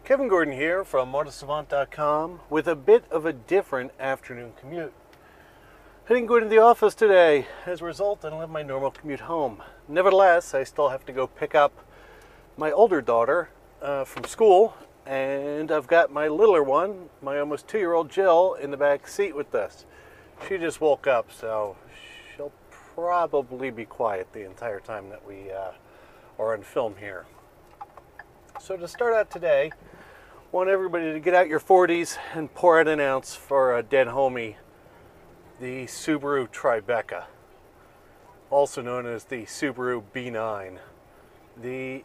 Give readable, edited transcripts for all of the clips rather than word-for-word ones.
Kevin Gordon here from AutoSavant.com with a bit of a different afternoon commute. Heading going to the office today. As a result, I don't have my normal commute home. Nevertheless, I still have to go pick up my older daughter from school, and I've got my littler one, my almost 2-year-old Jill, in the back seat with us. She just woke up, so she'll probably be quiet the entire time that we are on film here. So to start out today, I want everybody to get out your 40s and pour out an ounce for a dead homie, the Subaru Tribecca, also known as the Subaru B9. The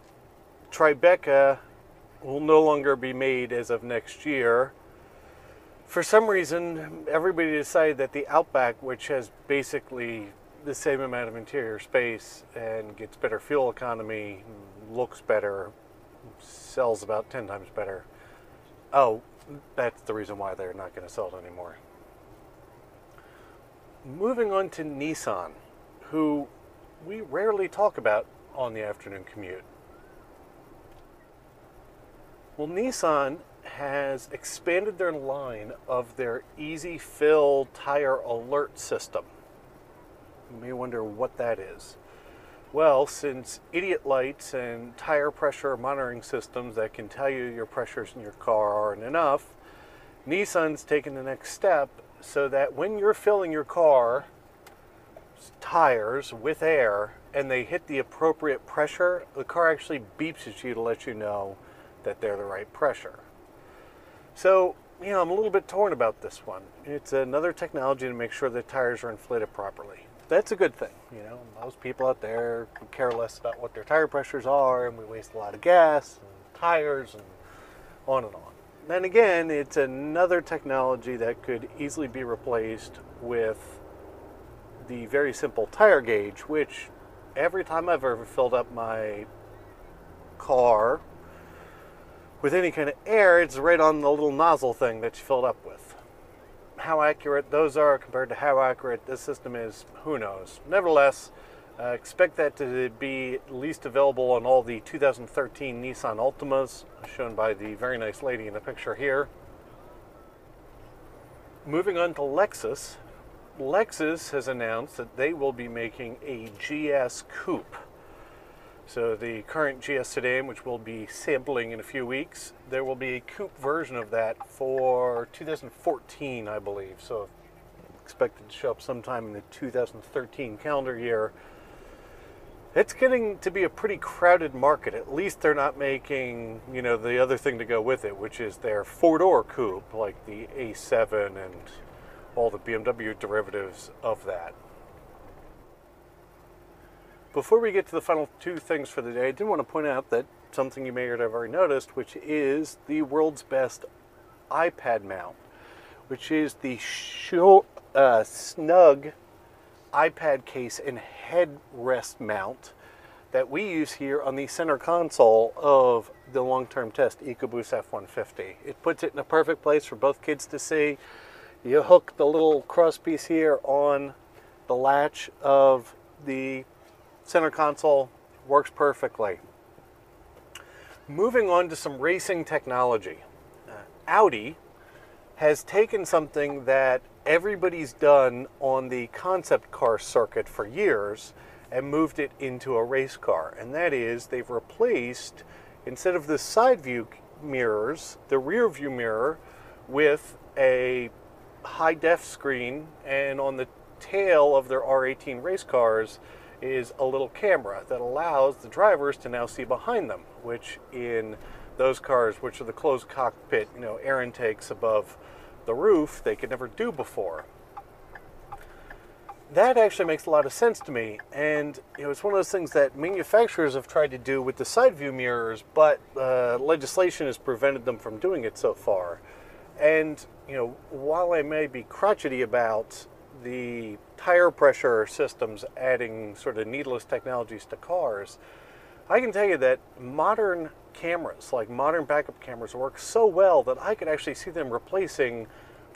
Tribecca will no longer be made as of next year. For some reason, everybody decided that the Outback, which has basically the same amount of interior space and gets better fuel economy, looks better, sells about 10 times better. Oh, that's the reason why they're not going to sell it anymore. Moving on to Nissan, who we rarely talk about on the afternoon commute. Well, Nissan has expanded their line of their Easy Fill Tire Alert system. You may wonder what that is. Well, since idiot lights and tire pressure monitoring systems that can tell you your pressures in your car aren't enough, Nissan's taken the next step so that when you're filling your car's tires with air and they hit the appropriate pressure, the car actually beeps at you to let you know that they're the right pressure. So, I'm a little bit torn about this one. It's another technology to make sure the tires are inflated properly. That's a good thing. Most people out there could care less about what their tire pressures are, and we waste a lot of gas and tires and on and on. Then again, it's another technology that could easily be replaced with the very simple tire gauge, which every time I've ever filled up my car with any kind of air, it's right on the little nozzle thing that you filled up with. How accurate those are compared to how accurate this system is, who knows. Nevertheless, expect that to be at least available on all the 2013 Nissan Altimas, shown by the very nice lady in the picture here. Moving on to Lexus. Lexus has announced that they will be making a GS Coupe. So the current GS sedan, which we'll be sampling in a few weeks, there will be a coupe version of that for 2014, I believe. So expected to show up sometime in the 2013 calendar year. It's getting to be a pretty crowded market. At least they're not making, the other thing to go with it, which is their four-door coupe, like the A7 and all the BMW derivatives of that. Before we get to the final two things for the day, I did want to point out that something you may have already noticed, which is the world's best iPad mount, which is the snug iPad case and headrest mount that we use here on the center console of the long-term test EcoBoost F-150. It puts it in a perfect place for both kids to see. You hook the little cross piece here on the latch of the center console, works perfectly. Moving on to some racing technology. Audi has taken something that everybody's done on the concept car circuit for years and moved it into a race car. And that is, they've replaced, instead of the side view mirrors, the rear view mirror with a high def screen, and on the tail of their R18 race cars is a little camera that allows the drivers to now see behind them, which in those cars, which are the closed cockpit, air intakes above the roof, they could never do before. That actually makes a lot of sense to me, and it's one of those things that manufacturers have tried to do with the side view mirrors, but legislation has prevented them from doing it so far. And while I may be crotchety about the tire pressure systems adding sort of needless technologies to cars, I can tell you that modern cameras, like modern backup cameras, work so well that I could actually see them replacing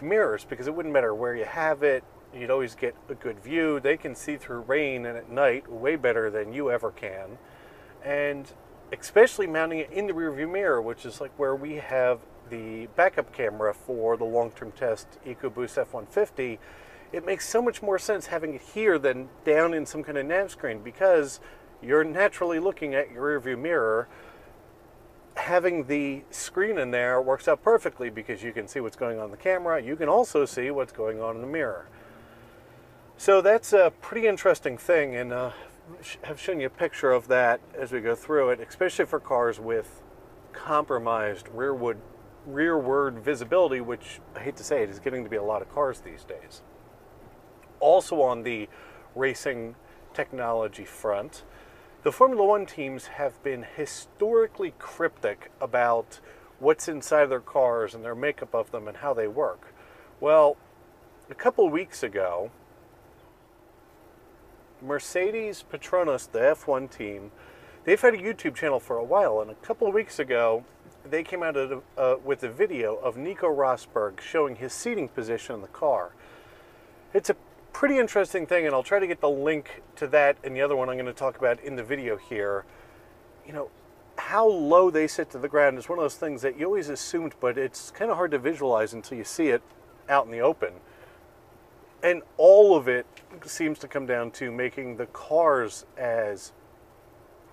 mirrors, because it wouldn't matter where you have it, you'd always get a good view. They can see through rain and at night way better than you ever can. And especially mounting it in the rearview mirror, which is like where we have the backup camera for the long-term test EcoBoost F-150. It makes so much more sense having it here than down in some kind of nav screen, because you're naturally looking at your rearview mirror. Having the screen in there works out perfectly because you can see what's going on in the camera. You can also see what's going on in the mirror. So that's a pretty interesting thing, and have shown you a picture of that as we go through it, especially for cars with compromised rearward visibility, which, I hate to say it, is getting to be a lot of cars these days. Also on the racing technology front, the Formula One teams have been historically cryptic about what's inside their cars and their makeup of them and how they work. Well, a couple of weeks ago, Mercedes Petronas, the F1 team, they've had a YouTube channel for a while, and a couple of weeks ago, they came out with a video of Nico Rosberg showing his seating position in the car. It's a pretty interesting thing, and I'll try to get the link to that and the other one I'm going to talk about in the video here. You know, how low they sit to the ground is one of those things that you always assumed, but it's kind of hard to visualize until you see it out in the open. And all of it seems to come down to making the cars as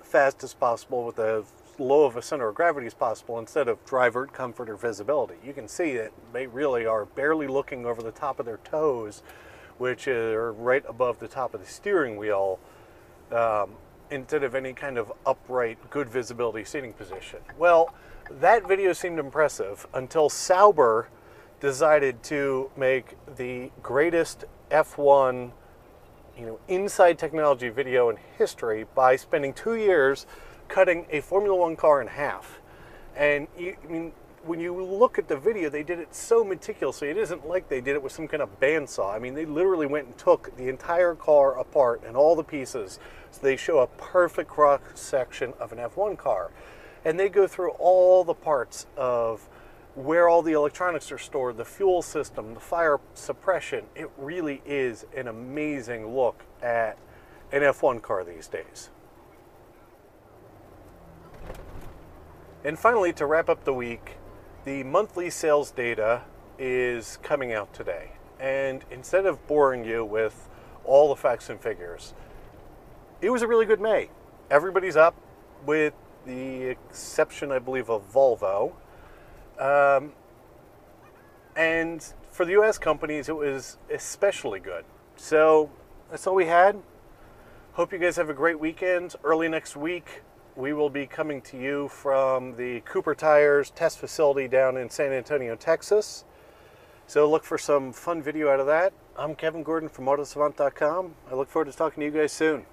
fast as possible with as low of a center of gravity as possible instead of driver comfort or visibility. You can see that they really are barely looking over the top of their toes, which are right above the top of the steering wheel, instead of any kind of upright, good visibility seating position. Well, that video seemed impressive until Sauber decided to make the greatest F1, inside technology video in history by spending 2 years cutting a Formula One car in half. And when you look at the video, they did it so meticulously. It isn't like they did it with some kind of bandsaw. I mean, they literally went and took the entire car apart and all the pieces. So they show a perfect cross section of an F1 car. And they go through all the parts of where all the electronics are stored, the fuel system, the fire suppression. It really is an amazing look at an F1 car these days. And finally, to wrap up the week, the monthly sales data is coming out today. And instead of boring you with all the facts and figures, it was a really good May. Everybody's up, with the exception, I believe, of Volvo. And for the US companies, it was especially good. So that's all we had. Hope you guys have a great weekend. Early next week, we will be coming to you from the Cooper Tires test facility down in San Antonio, Texas. So look for some fun video out of that. I'm Kevin Gordon from AutoSavant.com. I look forward to talking to you guys soon.